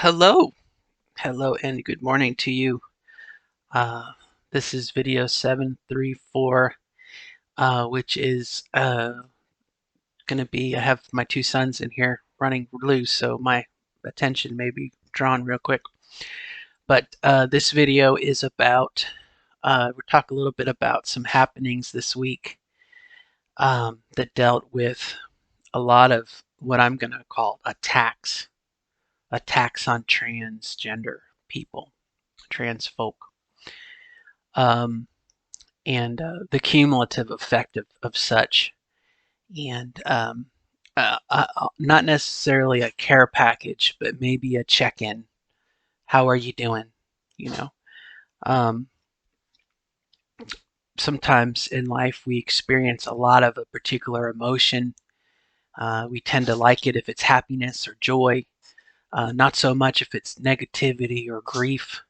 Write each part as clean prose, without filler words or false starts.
Hello, hello, and good morning to you. Uh, this is video 734, which is going to be. I have my two sons in here running loose, so my attention may be drawn real quick. But this video is about. We'll talk a little bit about some happenings this week that dealt with a lot of what I'm going to call attacks on transgender people, trans folk. Um, and the cumulative effect of such, and not necessarily a care package, but maybe a check-in. How are you doing? You know, um, sometimes in life we experience a lot of a particular emotion. We tend to like it if it's happiness or joy, not so much if it's negativity or grief.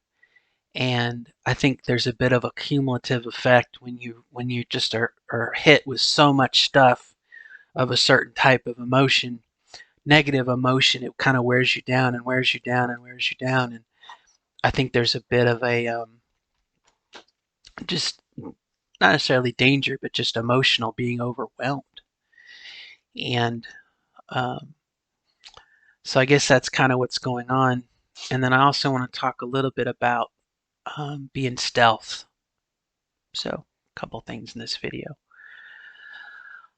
And I think there's a bit of a cumulative effect when you just are hit with so much stuff of a certain type of emotion, negative emotion. It kind of wears you down and wears you down and wears you down. And I think there's a bit of a just not necessarily danger, but just emotional being overwhelmed. And um, so I guess that's kind of what's going on. And then I also want to talk a little bit about being stealth. So a couple things in this video.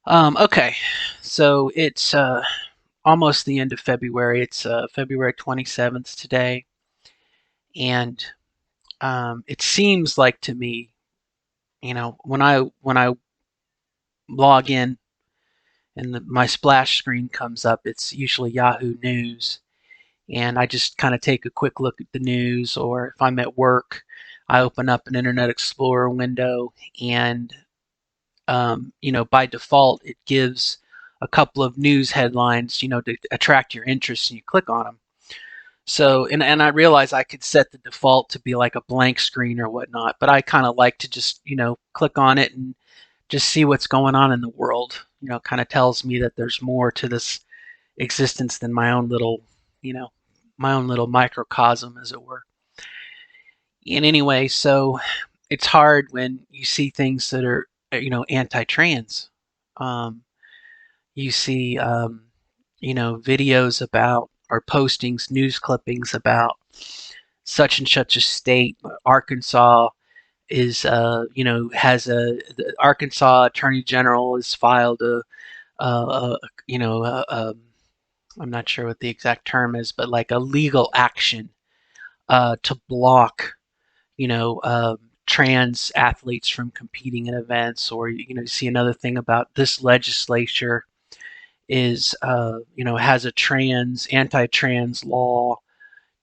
Okay, so it's almost the end of February. It's February 27th today, and it seems like to me, when I log in and my splash screen comes up, it's usually Yahoo News, and I just kind of take a quick look at the news, or if I'm at work, I open up an Internet Explorer window, and by default, it gives a couple of news headlines, to attract your interest, and you click on them. So, and I realize I could set the default to be like a blank screen or whatnot, but I kind of like to just, click on it and just see what's going on in the world. Kind of tells me that there's more to this existence than you know, my own little microcosm, as it were. And anyway, so it's hard when you see things that are, anti-trans. Um, you see, videos about or postings, news clippings about such and such a state. Arkansas is, has the Arkansas Attorney General has filed a you know, I'm not sure what the exact term is, but like a legal action to block, you know, trans athletes from competing in events. Or you see another thing about this legislature is, has a anti-trans law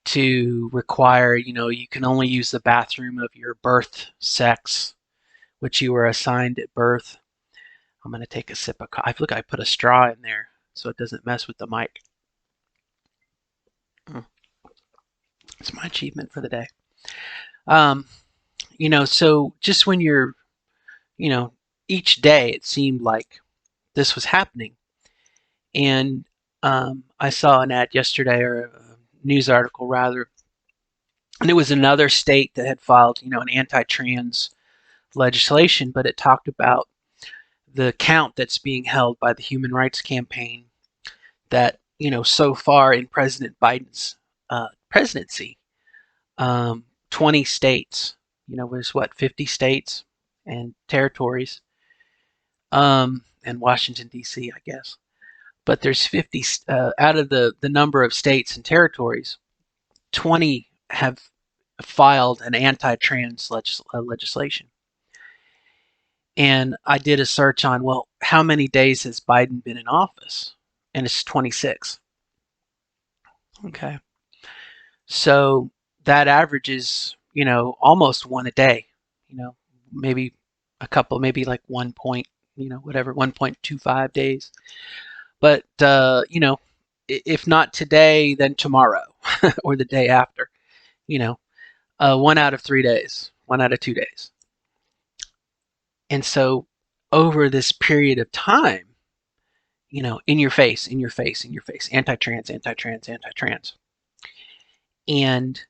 to require, you can only use the bathroom of your birth sex, which you were assigned at birth. I'm going to take a sip of coffee. Look, I put a straw in there so it doesn't mess with the mic. It's my achievement for the day. Um, so just when you're, you know, each day it seemed like this was happening. And I saw an ad yesterday, or a news article rather, and it was another state that had filed, an anti-trans legislation, but it talked about the count that's being held by the Human Rights Campaign that, so far in President Biden's presidency, 20 states, there's what, 50 states and territories, and Washington, D.C., I guess. But there's 50, out of the number of states and territories, 20 have filed an anti-trans legislation. And I did a search on, well, how many days has Biden been in office? And it's 26. Okay. So that averages, almost one a day, maybe a couple, maybe like 1.25 days. But, if not today, then tomorrow or the day after, 1 out of 3 days, 1 out of 2 days. And so over this period of time, in your face, in your face, in your face, anti-trans, anti-trans, anti-trans. And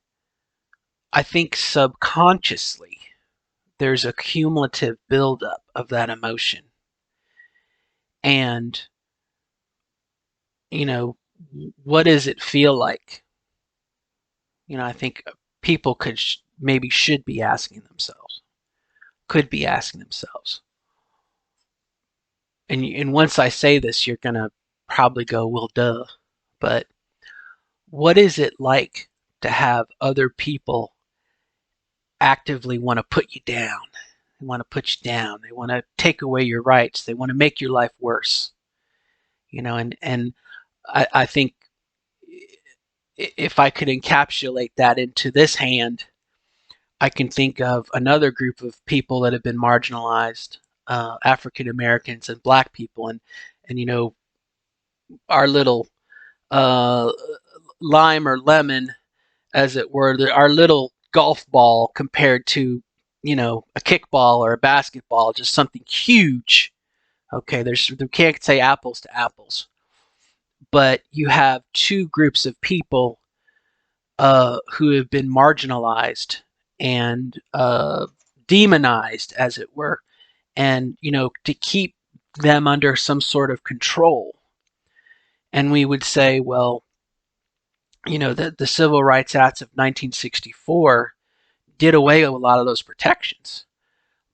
I think subconsciously there's a cumulative buildup of that emotion. And, you know, what does it feel like? I think people maybe should be asking themselves, could be asking themselves. And once I say this, you're going to probably go, well, duh. But what is it like to have other people actively want to put you down? They want to put you down. They want to take away your rights. They want to make your life worse. And I think if I could encapsulate that into this hand, I can think of another group of people that have been marginalized, African Americans and Black people, and our little uh, lime or lemon, as it were, our little golf ball compared to a kickball or a basketball, just something huge. Okay, we can't say apples to apples, but you have two groups of people who have been marginalized and demonized, as it were, and to keep them under some sort of control. And we would say, well, the Civil Rights Act of 1964 did away with a lot of those protections,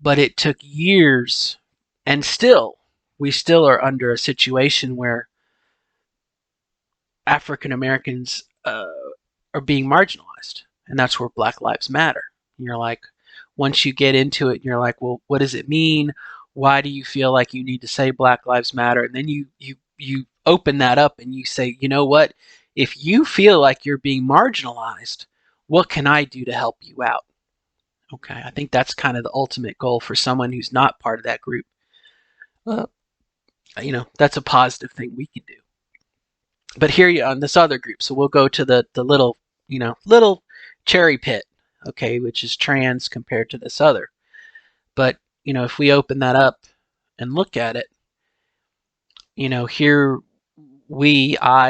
but it took years, and we still are under a situation where African Americans are being marginalized, and that's where Black Lives Matter. And you're like, once you get into it, you're like, well, what does it mean? Why do you feel like you need to say Black Lives Matter? And then you open that up and you say, you know what? If you feel like you're being marginalized, what can I do to help you out? Okay, I think that's kind of the ultimate goal for someone who's not part of that group. Uh, that's a positive thing we can do. But here you on this other group, so we'll go to the little little cherry pit, okay, which is trans compared to this other. But if we open that up and look at it, here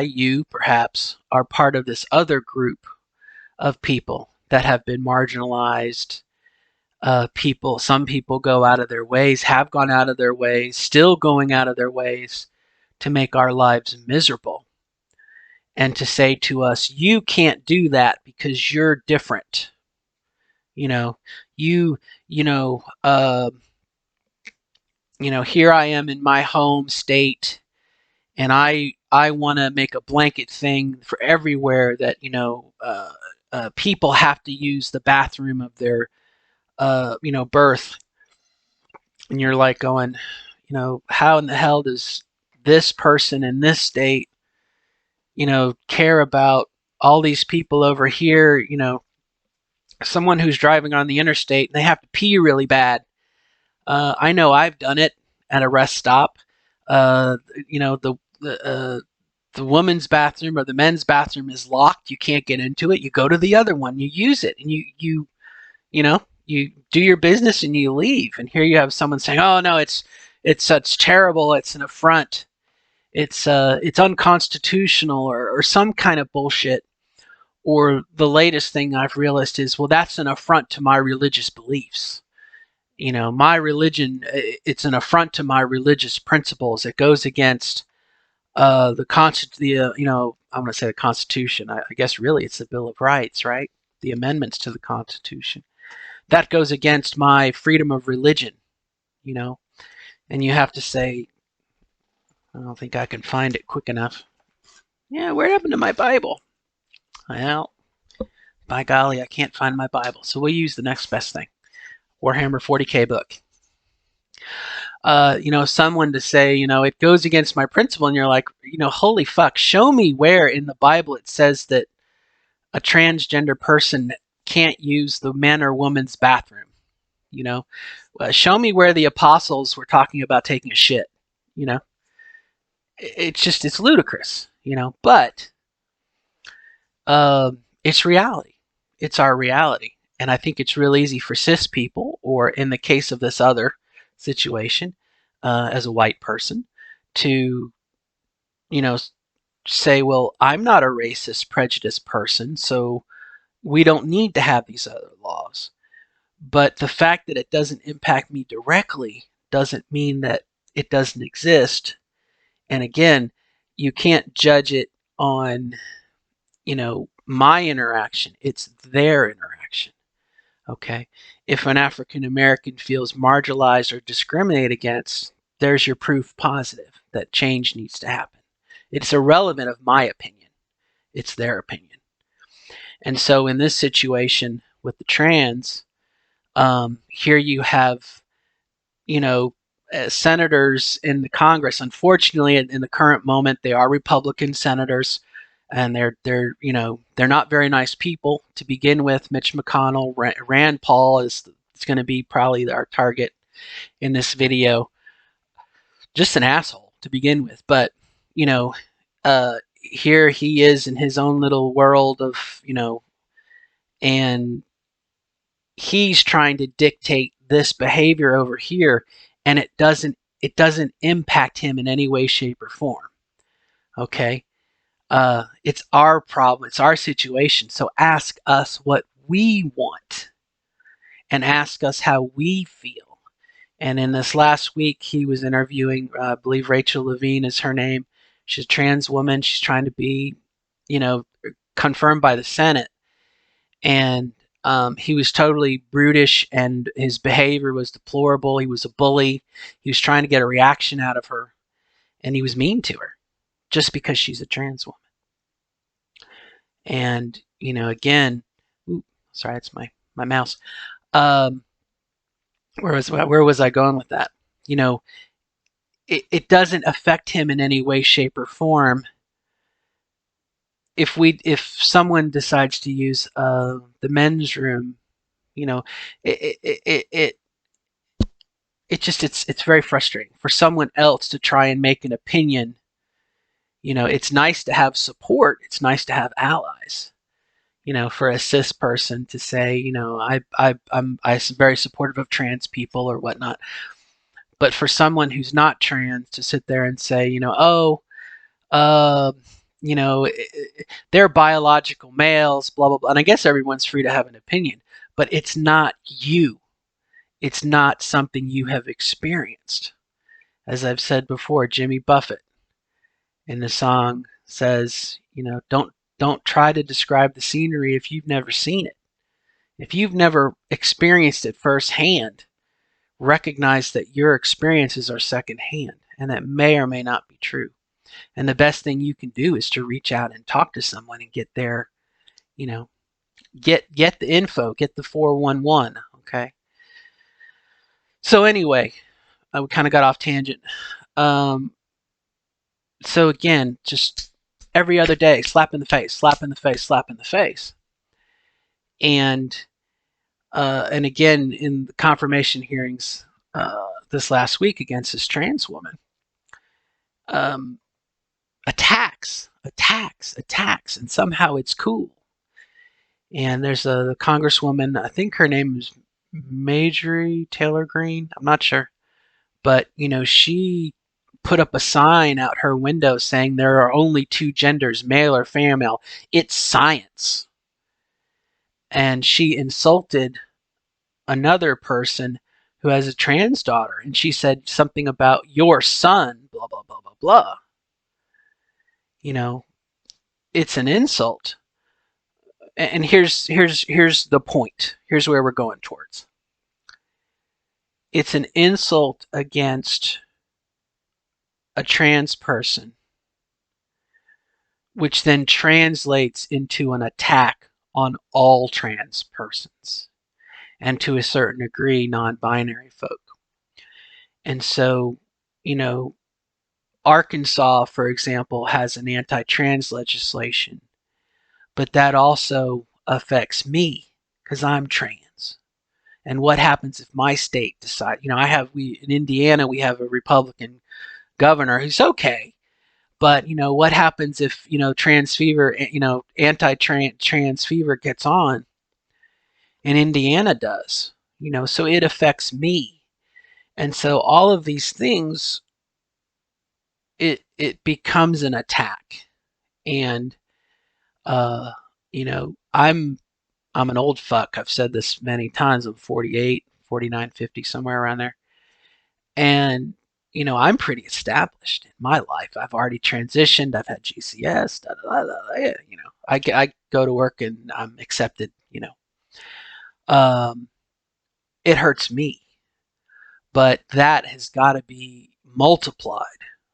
you perhaps are part of this other group of people that have been marginalized. Some people go out of their ways, have gone out of their ways, still going out of their ways to make our lives miserable, and to say to us, you can't do that because you're different. You know, you, you know, uh, here I am in my home state, and I want to make a blanket thing for everywhere that people have to use the bathroom of their birth, and you're like going, how in the hell does this person in this state, care about all these people over here, someone who's driving on the interstate and they have to pee really bad. I know I've done it at a rest stop. Uh, you know the woman's bathroom or the men's bathroom is locked. You can't get into it. You go to the other one. You use it, and you do your business and you leave. And here you have someone saying, "Oh no, it's such terrible. It's an affront. It's unconstitutional or some kind of bullshit." Or the latest thing I've realized is, well, that's an affront to my religious beliefs. My religion, it's an affront to my religious principles. It goes against I'm going to say the Constitution. I guess really it's the Bill of Rights, right? The amendments to the Constitution. That goes against my freedom of religion, you know. And you have to say, I don't think I can find it quick enough. Yeah, where happened to my Bible? Well, by golly, I can't find my Bible. So we'll use the next best thing. Warhammer 40K book. Someone to say, it goes against my principle, and you're like, holy fuck, show me where in the Bible it says that a transgender person can't use the man or woman's bathroom. Show me where the apostles were talking about taking a shit. It's ludicrous. But it's reality. It's our reality. And I think it's real easy for cis people, or in the case of this other situation, as a white person, to, say, well, I'm not a racist, prejudiced person, so we don't need to have these other laws. But the fact that it doesn't impact me directly doesn't mean that it doesn't exist. And again, you can't judge it on, my interaction. It's their interaction. Okay. If an African American feels marginalized or discriminated against, there's your proof positive that change needs to happen. It's irrelevant of my opinion. It's their opinion. And so in this situation with the trans, here you have, you know, senators in the Congress. Unfortunately, in the current moment, they are Republican senators, and they're not very nice people to begin with. Mitch McConnell, Rand Paul is going to be probably our target in this video. Just an asshole to begin with, but you know, here he is in his own little world of and he's trying to dictate this behavior over here, and it doesn't impact him in any way, shape, or form. Okay, it's our problem, it's our situation. So ask us what we want, and ask us how we feel. And in this last week, he was interviewing, I believe Rachel Levine is her name. She's a trans woman. She's trying to be, you know, confirmed by the Senate. And he was totally brutish, and his behavior was deplorable. He was a bully. He was trying to get a reaction out of her, and he was mean to her just because she's a trans woman. And again, sorry, it's my mouse. Where was I going with that? It doesn't affect him in any way, shape, or form. If someone decides to use the men's room, it it, it it's very frustrating for someone else to try and make an opinion. It's nice to have support. It's nice to have allies. For a cis person to say, I'm very supportive of trans people or whatnot. But for someone who's not trans to sit there and say, uh, you know, they're biological males, blah blah blah. And I guess everyone's free to have an opinion, but it's not you. It's not something you have experienced. As I've said before, Jimmy Buffett in the song says, don't try to describe the scenery if you've never seen it. If you've never experienced it firsthand, recognize that your experiences are secondhand, and that may or may not be true. And the best thing you can do is to reach out and talk to someone and get their, get the info, get the 411. Okay. So anyway, we kind of got off tangent. So again, just every other day, slap in the face, slap in the face, slap in the face. And again, in the confirmation hearings this last week against this trans woman, attacks, and somehow it's cool. And there's a congresswoman, I think her name is Marjorie Taylor Greene, I'm not sure, but she put up a sign out her window saying there are only two genders, male or female. It's science. And she insulted another person who has a trans daughter, and she said something about your son, blah blah blah blah blah. It's an insult. And here's the point. Here's where we're going towards. It's an insult against a trans person, which then translates into an attack on all trans persons, and to a certain degree, non-binary folk. And so, Arkansas, for example, has an anti-trans legislation, but that also affects me because I'm trans. And what happens if my state decides? In Indiana we have a Republican governor who's okay, but what happens if trans fever, anti-trans fever gets on, and Indiana does, so it affects me. And so all of these things, it becomes an attack. And I'm I'm an old fuck. I've said this many times. I'm 48, 49, 50, somewhere around there. And, I'm pretty established in my life. I've already transitioned. I've had GCS. Da, da, da, da, yeah, I go to work and I'm accepted. Um, it hurts me, but that has got to be multiplied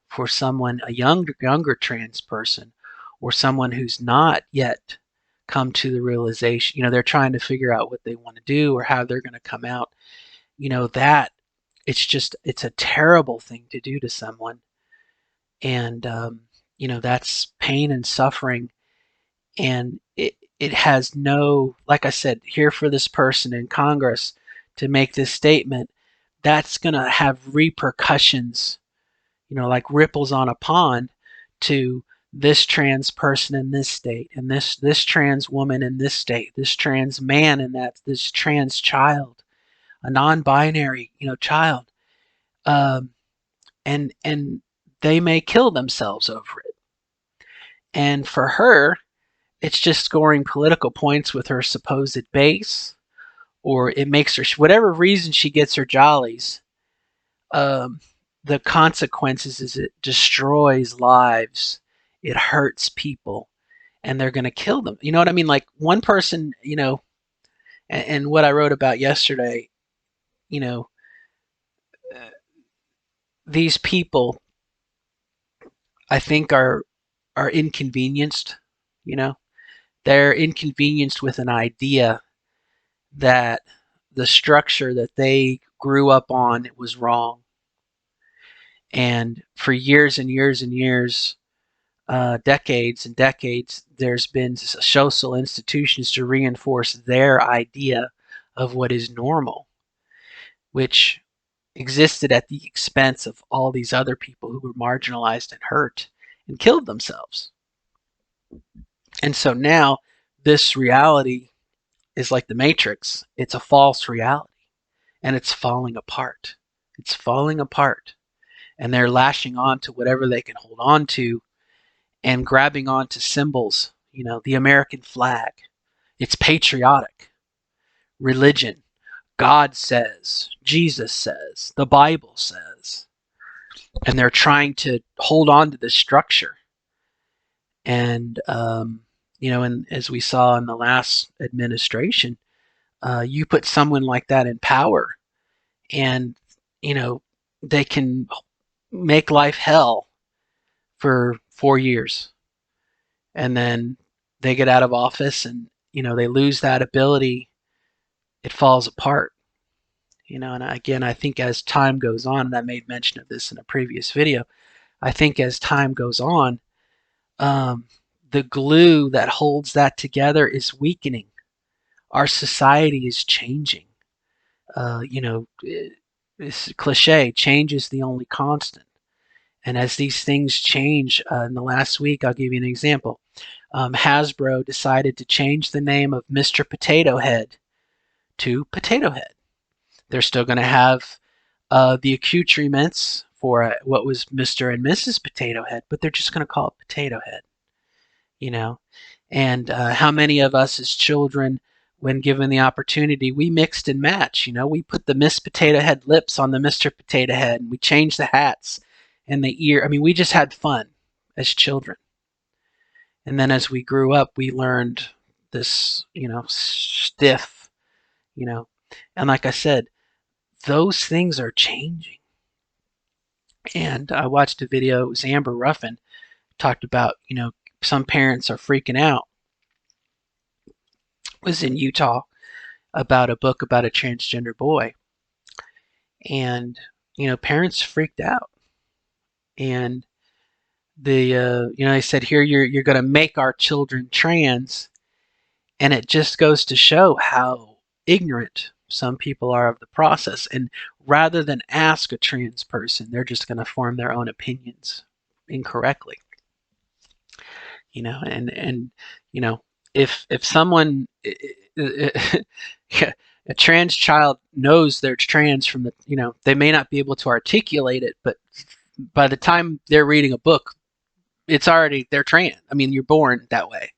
for someone, a younger trans person, or someone who's not yet come to the realization. They're trying to figure out what they want to do or how they're going to come out. That it's a terrible thing to do to someone, and that's pain and suffering, and it has no, like I said, here for this person in Congress to make this statement, that's going to have repercussions, like ripples on a pond, to this trans person in this state, and this trans woman in this state, this trans man in this trans child, a non-binary, child, um, and they may kill themselves over it. And for her, it's just scoring political points with her supposed base, or it makes her, whatever reason she gets her jollies. Um, the consequences is it destroys lives, it hurts people, and they're going to kill them. You know what I mean? Like one person, and what I wrote about yesterday, you know, uh, these people, I think are inconvenienced. You know, they're inconvenienced with an idea that the structure that they grew up on was wrong. And for years and years and years, decades and decades, there's been social institutions to reinforce their idea of what is normal, which existed at the expense of all these other people who were marginalized and hurt and killed themselves. And so now this reality is like the Matrix. It's a false reality, and it's falling apart. It's falling apart. And they're lashing on to whatever they can hold on to and grabbing onto symbols, the American flag. It's patriotic. Religion. God says, Jesus says, the Bible says. And they're trying to hold on to this structure. And, and as we saw in the last administration, you put someone like that in power, and, they can make life hell for 4 years. And then they get out of office and, they lose that ability. It falls apart. And again, I think as time goes on, and I made mention of this in a previous video, I think as time goes on, um, the glue that holds that together is weakening. Our society is changing. It's cliche, change is the only constant. And as these things change, in the last week, I'll give you an example. Hasbro decided to change the name of Mr. Potato Head to Potato Head. They're still going to have the accoutrements for what was Mr. and Mrs. Potato Head, but they're just going to call it Potato Head. And how many of us as children, when given the opportunity, we mixed and matched. We put the Miss Potato Head lips on the Mr. Potato Head, and we changed the hats and the ear. I mean, we just had fun as children. And then as we grew up, we learned this, stiff, and like I said, those things are changing. And I watched a video, it was Amber Ruffin, talked about, some parents are freaking out. It was in Utah about a book about a transgender boy. And, parents freaked out. And they said, here you're going to make our children trans. And it just goes to show how ignorant some people are of the process. And rather than ask a trans person, they're just going to form their own opinions incorrectly. And if someone, a trans child knows they're trans from they may not be able to articulate it, but by the time they're reading a book, it's already, they're trans. I mean, you're born that way,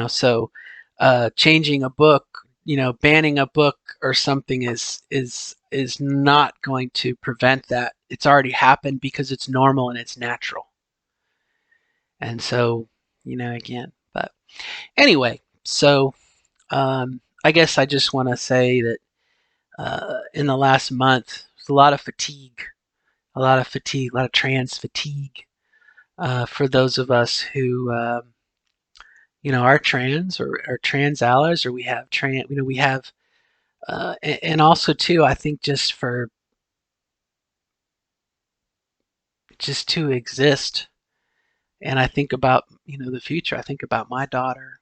so changing a book, banning a book or something is not going to prevent that. It's already happened because it's normal and it's natural. And so, again, but anyway, so I guess I just want to say that in the last month, there's a lot of fatigue, a lot of fatigue, a lot of trans fatigue for those of us who, are trans or are trans allies, or we have trans, we have, and also too, I think just to exist. And I think about, the future. I think about my daughter.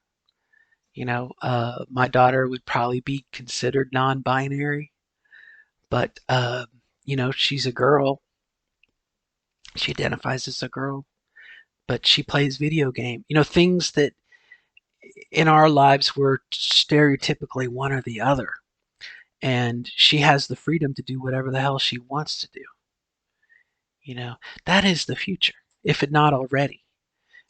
My daughter would probably be considered non-binary, but she's a girl. She identifies as a girl, but she plays video game. Things that in our lives were stereotypically one or the other. And she has the freedom to do whatever the hell she wants to do. That is the future, if it not already.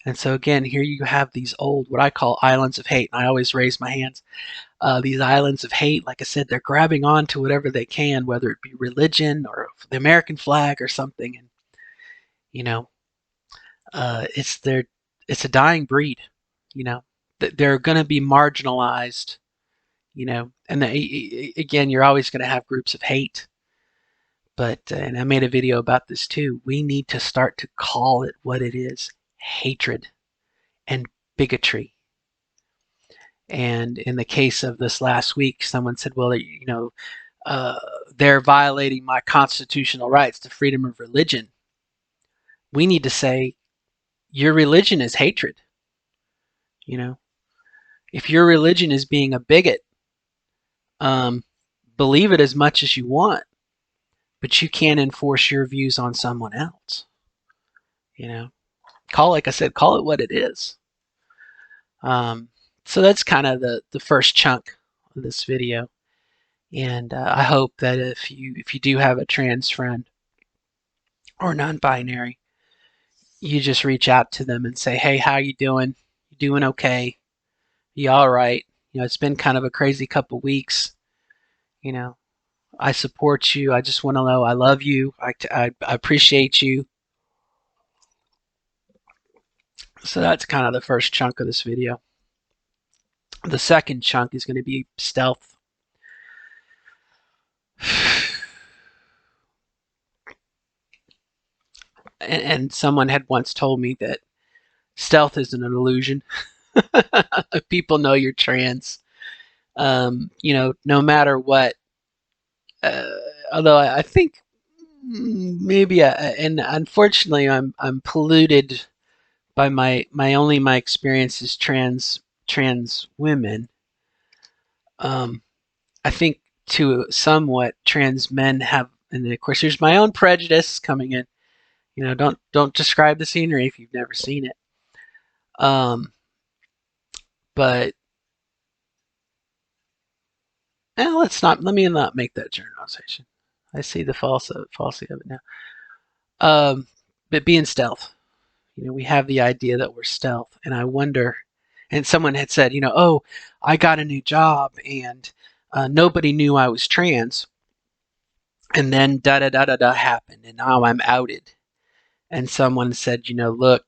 And so again, here you have these old, what I call islands of hate. And I always raise my hands. These islands of hate, like I said, they're grabbing on to whatever they can, whether it be religion or the American flag or something. And it's a dying breed. They're going to be marginalized. And again, you're always going to have groups of hate. But and I made a video about this too. We need to start to call it what it is: hatred and bigotry. And in the case of this last week, someone said, well, they're violating my constitutional rights to freedom of religion. We need to say, your religion is hatred. If your religion is being a bigot, believe it as much as you want, but you can't enforce your views on someone else. Like I said, call it what it is. So that's kind of the first chunk of this video. And I hope that if you do have a trans friend or non-binary, you just reach out to them and say, hey, how you doing? You doing okay? You all right? It's been kind of a crazy couple weeks. I support you. I just want to know I love you. I appreciate you. So that's kind of the first chunk of this video. The second chunk is going to be stealth. And someone had once told me that stealth is an illusion. People know you're trans. No matter what. Although I think maybe, and unfortunately, I'm polluted by my experience as trans women. I think to somewhat trans men have, and of course, there's my own prejudice coming in. Don't describe the scenery if you've never seen it. But let me not make that generalization. I see the falsity of it now. But being stealth, we have the idea that we're stealth, and I wonder. And someone had said, oh, I got a new job, and nobody knew I was trans, and then da da da da da happened, and now I'm outed. And someone said, look,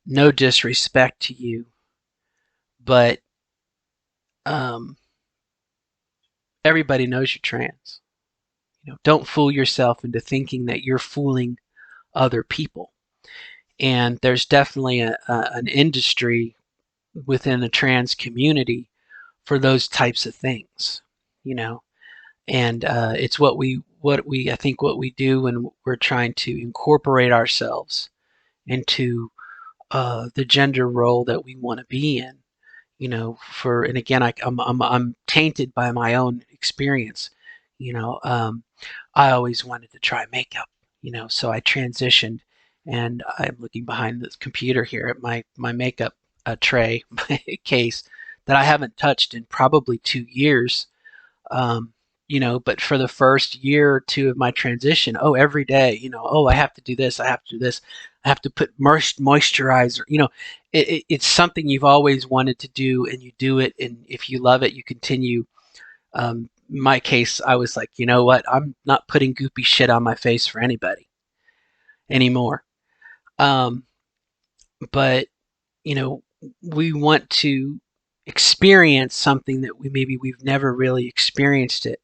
no disrespect to you, but everybody knows you're trans. Don't fool yourself into thinking that you're fooling other people. And there's definitely an industry within the trans community for those types of things, and it's what we do when we're trying to incorporate ourselves into the gender role that we want to be in. And again, I'm tainted by my own experience. I always wanted to try makeup, so I transitioned, and I'm looking behind this computer here at my makeup tray, my case that I haven't touched in probably 2 years. But for the first year or two of my transition, every day, I have to do this, I have to do this, have to put moisturizer. It's something you've always wanted to do, and you do it. And if you love it, you continue. In my case, I was like, you know what? I'm not putting goopy shit on my face for anybody anymore. Um, but you know, we want to experience something that we've never really experienced it.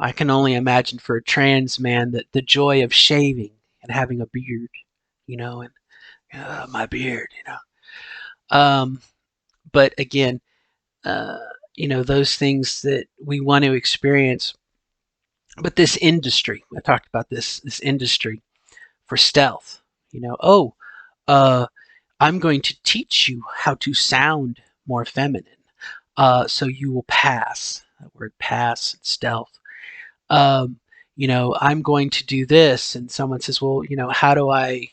I can only imagine for a trans man that the joy of shaving and having a beard, and my beard. Um, but again, uh, those things that we want to experience. But this industry, I talked about this industry for stealth. Oh, uh, I'm going to teach you how to sound more feminine. So you will pass. That word pass, stealth. Um, I'm going to do this, and someone says, well, how do I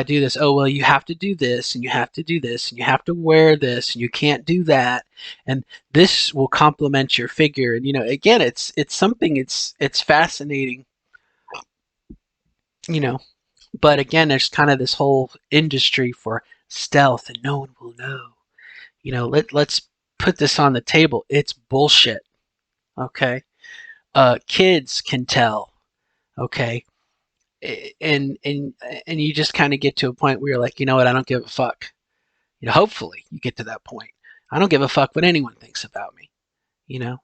do this? Oh, well, you have to do this, and you have to do this, and you have to wear this, and you can't do that, and this will complement your figure. And again, it's something. It's fascinating. You know, but again, there's kind of this whole industry for stealth, and no one will know. Let's put this on the table. It's bullshit. Okay, kids can tell. Okay, and you just kind of get to a point where you're like, you know what? I don't give a fuck. Hopefully you get to that point. I don't give a fuck what anyone thinks about me.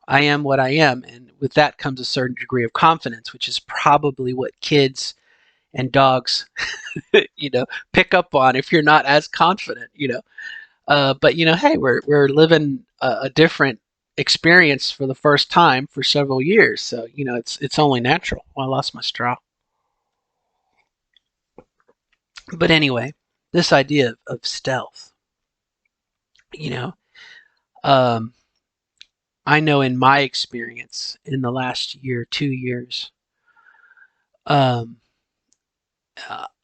I am what I am, and with that comes a certain degree of confidence, which is probably what kids and dogs, pick up on if you're not as confident. But hey, we're living a different experience for the first time for several years, so it's only natural. Well, I lost my straw. But anyway, this idea of stealth, you know, um, I know in my experience in the last year, 2 years, um,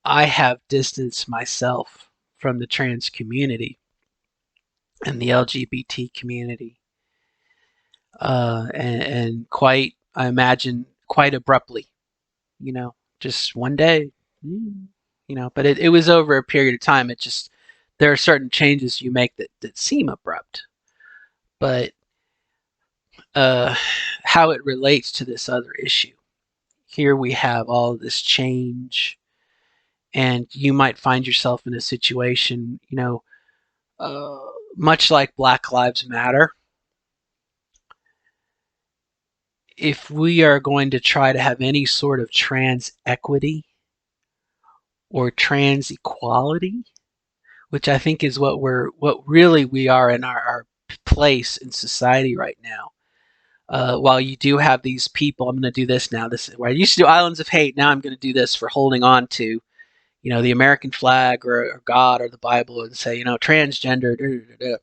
I have distanced myself from the trans community and the LGBT community, and quite, I imagine, quite abruptly, just one day, but it was over a period of time. There are certain changes you make that seem abrupt, but uh, how it relates to this other issue. Here we have all of this change, and you might find yourself in a situation, uh, much like Black Lives Matter. If we are going to try to have any sort of trans equity or trans equality, which I think is what really we are in our place in society right now. While you do have these people, I'm going to do this now. This is where I used to do Islands of Hate. Now I'm going to do this for holding on to, the American flag or God or the Bible, and say, transgender. Da, da, da,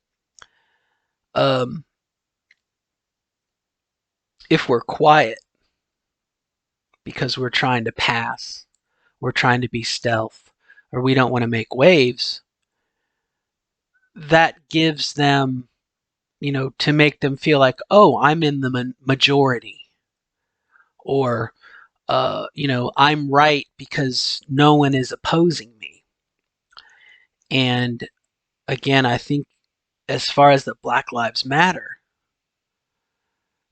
Um, if we're quiet because we're trying to pass, we're trying to be stealth, or we don't want to make waves, that gives them, to make them feel like, oh, I'm in the majority, or I'm right because no one is opposing me. And again, I think as far as the Black Lives Matter,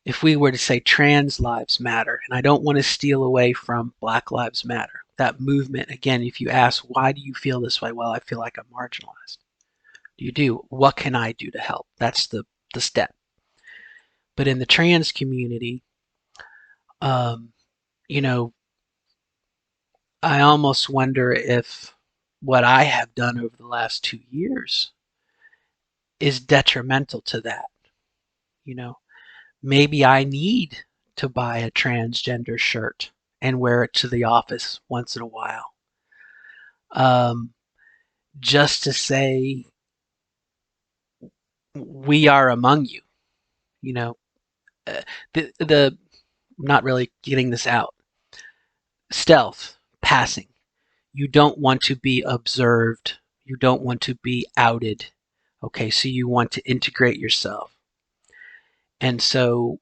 if we were to say trans lives matter, and I don't want to steal away from Black Lives Matter, that movement, again, if you ask, why do you feel this way? Well, I feel like I'm marginalized. You do. What can I do to help? That's the step. But in the trans community, um, you know, I almost wonder if what I have done over the last 2 years is detrimental to that. You know, maybe I need to buy a transgender shirt and wear it to the office once in a while, um, just to say we are among you. You know, the I'm not really getting this out. Stealth, passing. You don't want to be observed. You don't want to be outed. Okay, so you want to integrate yourself. And so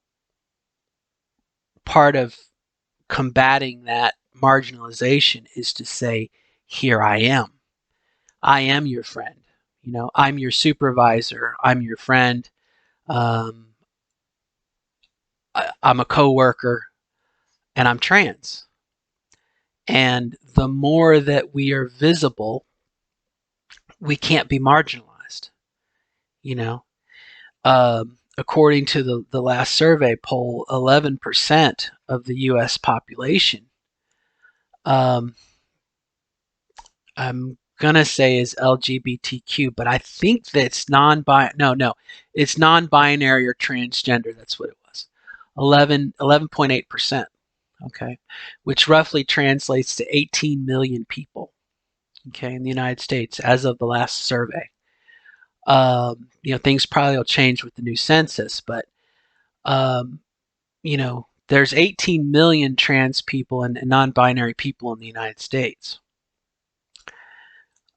part of combating that marginalization is to say, here I am. I am your friend. I'm your supervisor. I'm your friend. Um, I'm a coworker, and I'm trans. And the more that we are visible, we can't be marginalized. You know, according to the last survey poll, 11% of the U.S. population, um, I'm gonna say is LGBTQ, but I think that's no, it's non-binary or transgender. That's what it was. 11.8%. Okay, which roughly translates to 18 million people. Okay, in the United States as of the last survey. Things probably will change with the new census, but um, there's 18 million trans people and non-binary people in the United States.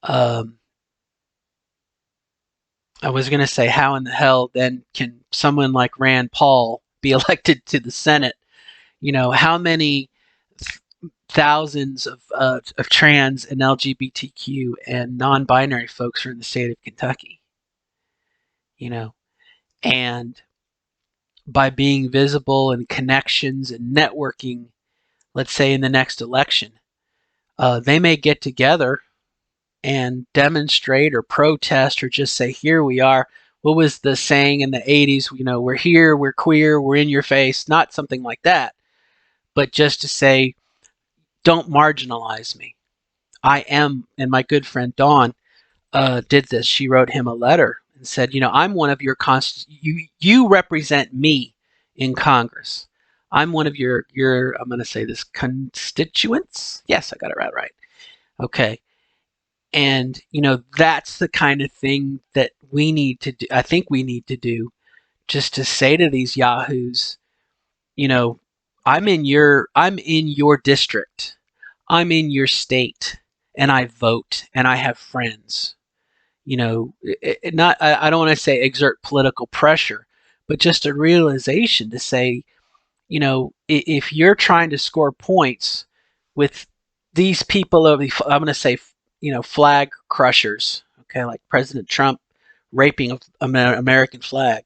Um, I was going to say, how in the hell then can someone like Rand Paul be elected to the Senate? How many thousands of trans and LGBTQ and non-binary folks are in the state of Kentucky? And by being visible and connections and networking, let's say in the next election, they may get together and demonstrate or protest or just say, here we are. What was the saying in the 80s? We're here, we're queer, we're in your face. Not something like that, but just to say, don't marginalize me. I am, and my good friend Dawn did this. She wrote him a letter and said, I'm one of your you represent me in Congress. I'm one of your I'm going to say this, constituents. Yes, I got it right. Okay. And that's the kind of thing that we need to do. I think we need to do, just to say to these yahoos, you know, I'm in your district. I'm in your state, and I vote and I have friends. Not I don't want to say exert political pressure, but just a realization to say, if you're trying to score points with these people of I'm going to say, flag crushers, okay, like President Trump raping of American flag.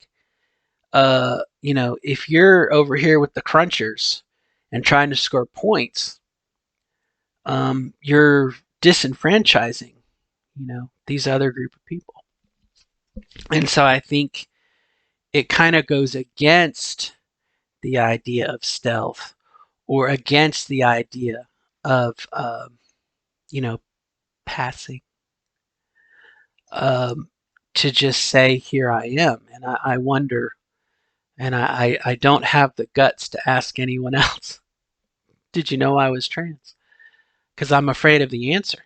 If you're over here with the crunchers and trying to score points, you're disenfranchising, these other group of people. And so I think it kind of goes against the idea of stealth, or against the idea of, you know, passing, um, to just say, here I am. And I wonder, and I don't have the guts to ask anyone else, did you know I was trans? Because I'm afraid of the answer,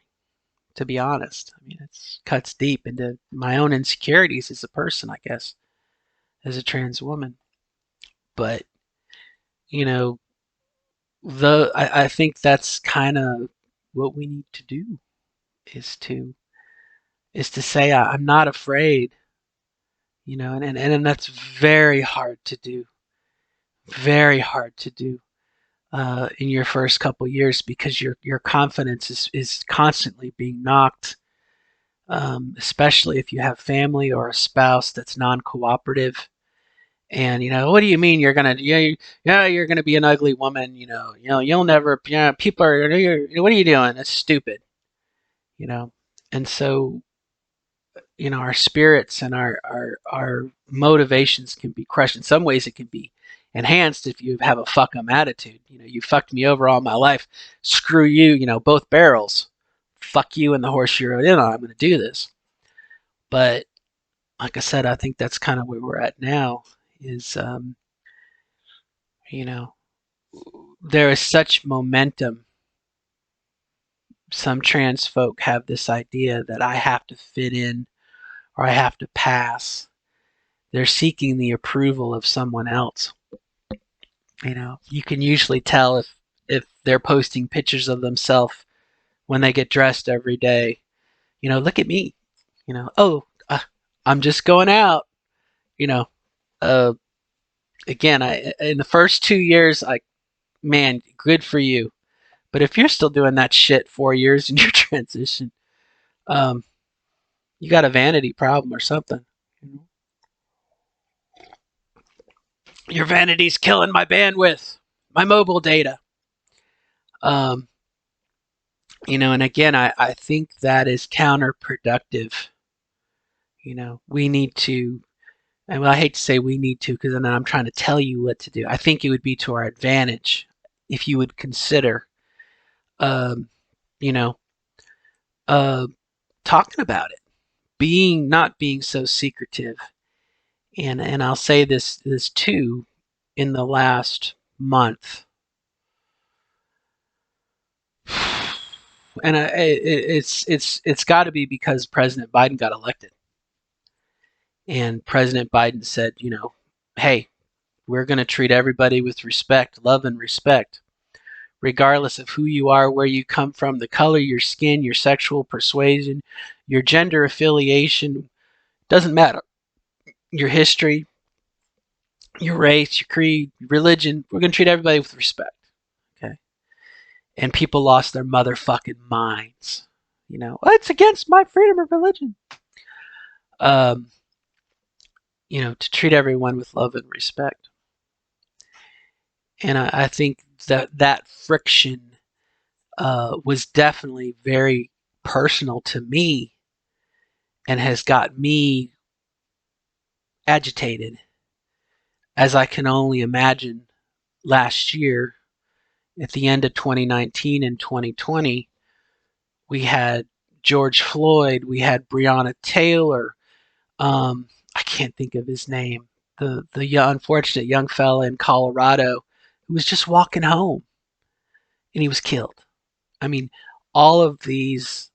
to be honest. I mean, it cuts deep into my own insecurities as a person, I guess, as a trans woman. But, you know, I think that's kind of what we need to do, is to say, I'm not afraid, and that's very hard to do, very hard to do in your first couple years, because your confidence is constantly being knocked, especially if you have family or a spouse that's non-cooperative. And what do you mean you're gonna, you're gonna be an ugly woman? You'll never, people are, what are you doing? That's stupid. you know and so, our spirits and our motivations can be crushed. In some ways it can be enhanced if you have a fuck 'em attitude. You fucked me over all my life, screw you, both barrels, fuck you and the horse you rode in on, I'm going to do this. But like I said, I think that's kind of where we're at now, is you know there is such momentum. Some trans folk have this idea that I have to fit in, or I have to pass. They're seeking the approval of someone else. You can usually tell if they're posting pictures of themselves when they get dressed every day. Look at me. Oh, I'm just going out. You know, uh, Again, I in the first 2 years, man, good for you. But if you're still doing that shit 4 years in your transition, um, you got a vanity problem or something. Your vanity's killing my bandwidth, my mobile data. Um, and again, I think that is counterproductive. We need to, and I hate to say we need to because then I'm trying to tell you what to do. I think it would be to our advantage if you would consider, um, you know, uh, talking about it, not being so secretive. And I'll say this too, in the last month, and it's got to be because President Biden got elected, and President Biden said, hey, we're going to treat everybody with respect, love, and respect, regardless of who you are, where you come from, the color of your skin, your sexual persuasion, your gender affiliation, doesn't matter. Your history, your race, your creed, your religion. We're going to treat everybody with respect. Okay. And people lost their motherfucking minds. Well, it's against my freedom of religion. Um, to treat everyone with love and respect. And I think that friction was definitely very personal to me and has got me agitated, as I can only imagine last year at the end of 2019 and 2020. We had George Floyd, we had Breonna Taylor. I can't think of his name. The unfortunate young fella in Colorado who was just walking home and he was killed. I mean, all of these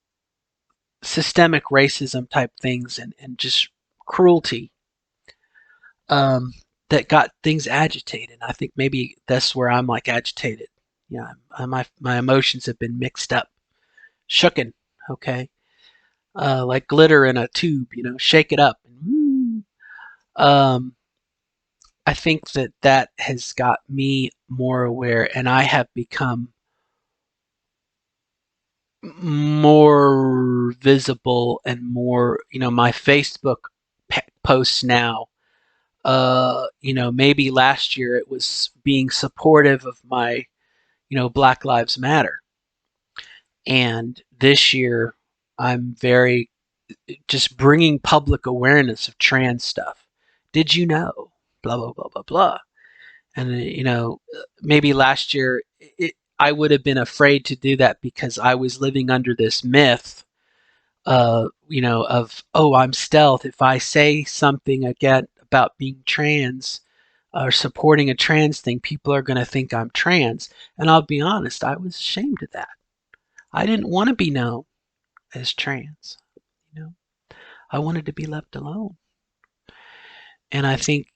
systemic racism type things and just cruelty, um, that got things agitated. I think maybe that's where I'm like agitated. Yeah, my emotions have been mixed up, shooken. Okay, like glitter in a tube. Shake it up. Um, I think that has got me more aware, and I have become more visible and more. My Facebook posts now. Maybe last year it was being supportive of my, Black Lives Matter. And this year I'm very just bringing public awareness of trans stuff. Did you know? Blah, blah, blah, blah, blah. And, maybe last year I would have been afraid to do that because I was living under this myth, of, oh, I'm stealth. If I say something again about being trans or supporting a trans thing, people are going to think I'm trans. And I'll be honest, I was ashamed of that. I didn't want to be known as trans. You know, I wanted to be left alone. And I think,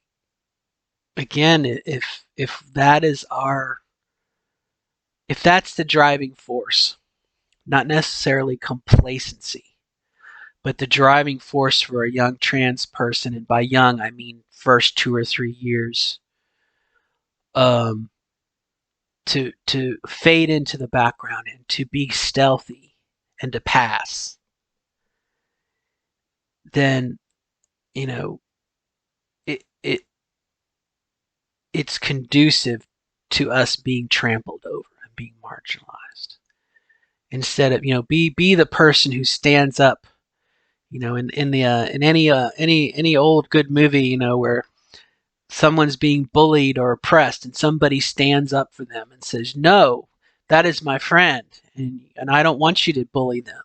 again, if that's the driving force, not necessarily complacency, but the driving force for a young trans person, and by young I mean first 2 or 3 years, um, to fade into the background and to be stealthy and to pass, then you know it it it's conducive to us being trampled over and being marginalized. Instead of be the person who stands up. In any old good movie, where someone's being bullied or oppressed and somebody stands up for them and says, no, that is my friend, and I don't want you to bully them.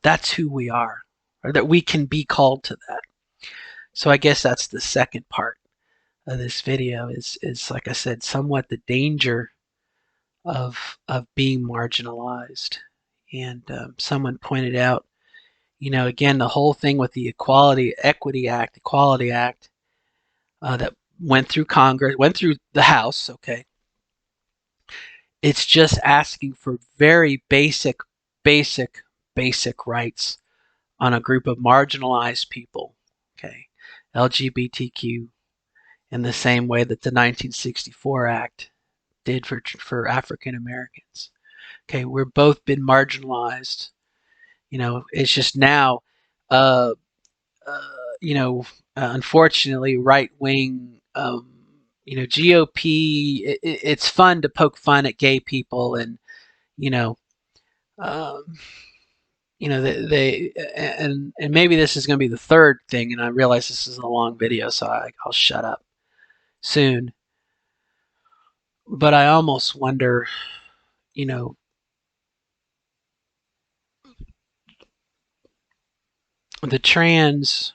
That's who we are, or that we can be called to that. So I guess that's the second part of this video is like I said, somewhat the danger of being marginalized. And someone pointed out, again, the whole thing with the Equality Act, that went through Congress, went through the House, okay. It's just asking for very basic, basic rights on a group of marginalized people, okay, LGBTQ, in the same way that the 1964 Act did for African Americans. Okay, we're both been marginalized. It's just now, uh, uh, you know, unfortunately, right wing, GOP. It's fun to poke fun at gay people, and you know, um, and maybe this is going to be the third thing, and I realize this is a long video, so I'll shut up soon. But I almost wonder, you know, the trans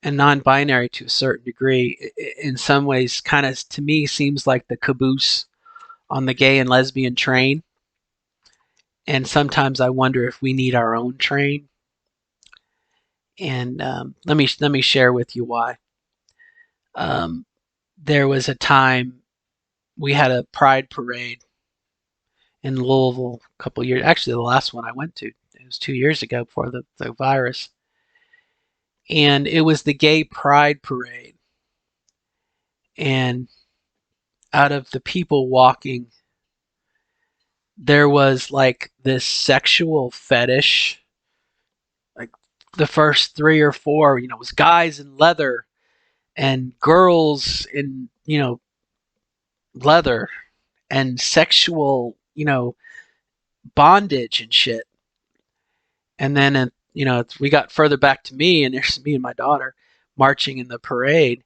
and non-binary to a certain degree, in some ways, kind of to me seems like the caboose on the gay and lesbian train. And sometimes I wonder if we need our own train. And let me share with you why. Um, there was a time we had a pride parade in Louisville a couple years. Actually, the last one I went to, it was 2 years ago before the virus, and it was the gay pride parade. And out of the people walking, there was like this sexual fetish. Like the first three or four, was guys in leather and girls in, leather and sexual, bondage and shit. And then, we got further back to me, and there's me and my daughter marching in the parade.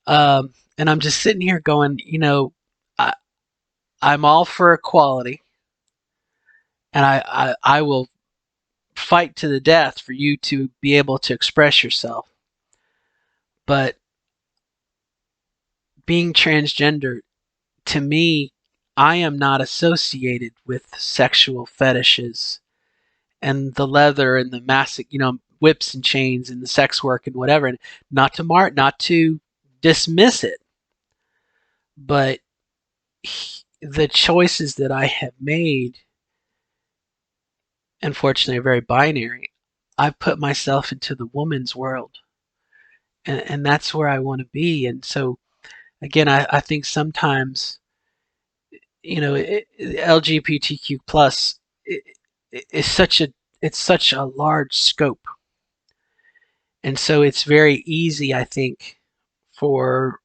And I'm just sitting here going, I, I'm all for equality, and I will fight to the death for you to be able to express yourself. But being transgender, to me, I am not associated with sexual fetishes and the leather and the whips and chains and the sex work and whatever. And not to dismiss it, but the choices that I have made, unfortunately, are very binary. I've put myself into the woman's world, and that's where I want to be. And so, again, I think sometimes, LGBTQ plus is such a large scope, and so it's very easy, I think, for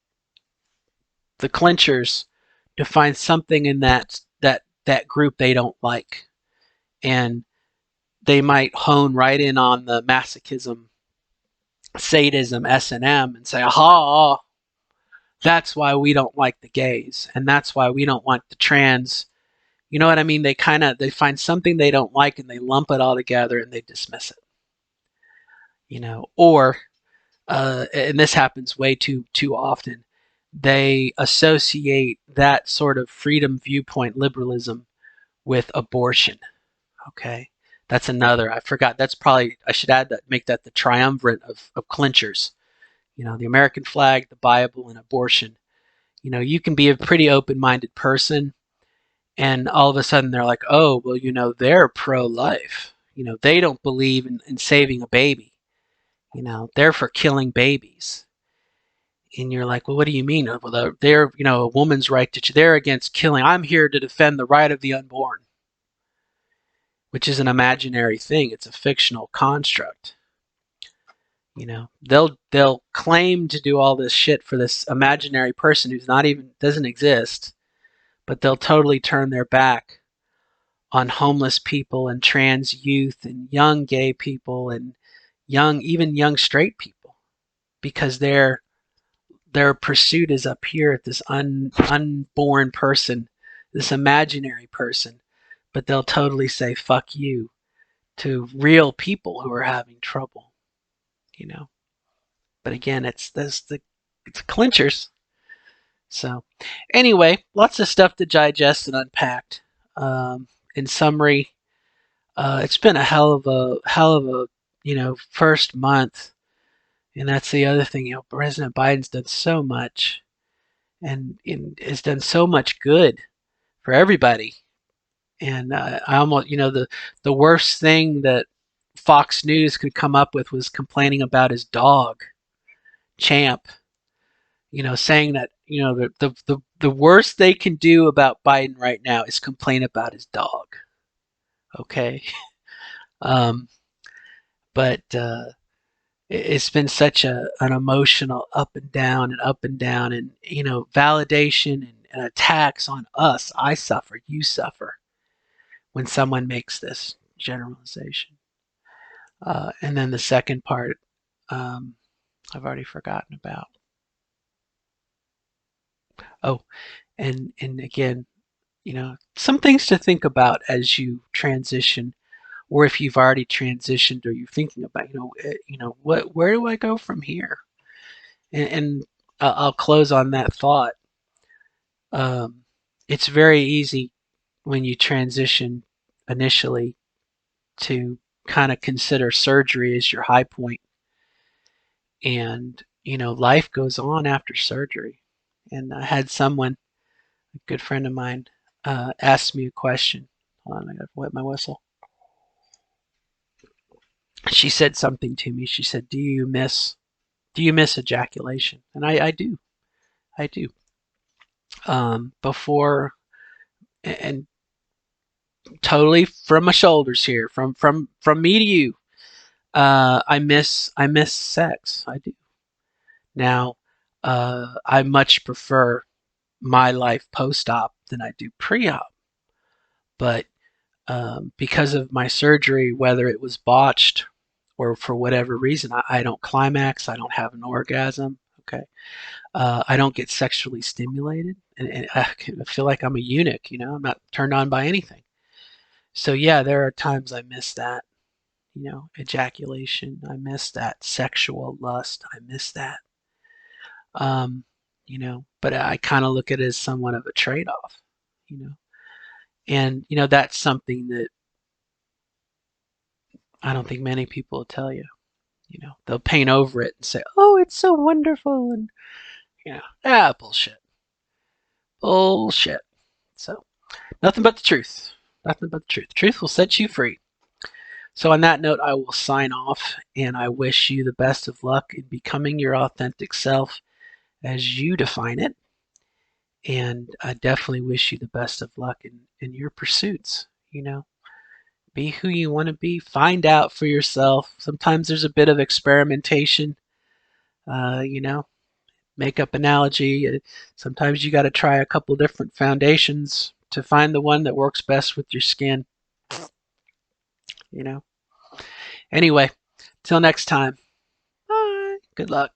the clinchers to find something in that group they don't like, and they might hone right in on the masochism, sadism, S&M, and say, aha, that's why we don't like the gays, and that's why we don't want the trans. You know what I mean? They find something they don't like and they lump it all together and they dismiss it. Or and this happens way too often. They associate that sort of freedom viewpoint liberalism with abortion. Okay, that's another. I forgot. That's probably I should add that. Make that the triumvirate of clinchers. The American flag, the Bible, and abortion. You can be a pretty open-minded person, and all of a sudden they're like, oh, well, they're pro-life. They don't believe in saving a baby. They're for killing babies. And you're like, well, what do you mean? Well, they're a woman's right to. They're against killing. I'm here to defend the right of the unborn, which is an imaginary thing. It's a fictional construct. They'll claim to do all this shit for this imaginary person who's not even doesn't exist, but they'll totally turn their back on homeless people and trans youth and young gay people and even young straight people, because their pursuit is up here at this unborn person, this imaginary person, but they'll totally say fuck you to real people who are having trouble. But again, it's clinchers. So anyway, lots of stuff to digest and unpack. In summary, it's been a hell of a first month, and that's the other thing. President Biden's done so much, and has done so much good for everybody. And I almost, the worst thing that Fox News could come up with was complaining about his dog, Champ. Saying that The worst they can do about Biden right now is complain about his dog. Okay. Um, but it's been such an emotional up and down, and validation and attacks on us. I suffer, you suffer when someone makes this generalization. And then the second part, um, I've already forgotten about. Oh, and again, some things to think about as you transition, or if you've already transitioned, or you're thinking about, where do I go from here? And I'll close on that thought. Um, it's very easy when you transition initially to kind of consider surgery as your high point, and life goes on after surgery. And I had someone, a good friend of mine, ask me a question. Hold on, I gotta wet my whistle. She said something to me. She said, "Do you miss ejaculation?" And I do. I do. Before, and totally from my shoulders here, from me to you, I miss sex. I do. Now, I much prefer my life post-op than I do pre-op, but because of my surgery, whether it was botched or for whatever reason, I don't climax. I don't have an orgasm. Okay. I don't get sexually stimulated, and I feel like I'm a eunuch. I'm not turned on by anything. So yeah, there are times I miss that. Ejaculation. I miss that sexual lust. I miss that. Um, but I kind of look at it as somewhat of a trade-off. You know, and that's something that I don't think many people will tell you. They'll paint over it and say, "Oh, it's so wonderful," and bullshit, bullshit. So nothing but the truth. Nothing but the truth. The truth will set you free. So on that note, I will sign off, and I wish you the best of luck in becoming your authentic self as you define it. And I definitely wish you the best of luck in your pursuits. Be who you want to be. Find out for yourself. Sometimes there's a bit of experimentation. You know, Makeup analogy. Sometimes you got to try a couple different foundations to find the one that works best with your skin. You know. Anyway, till next time. Bye. Good luck.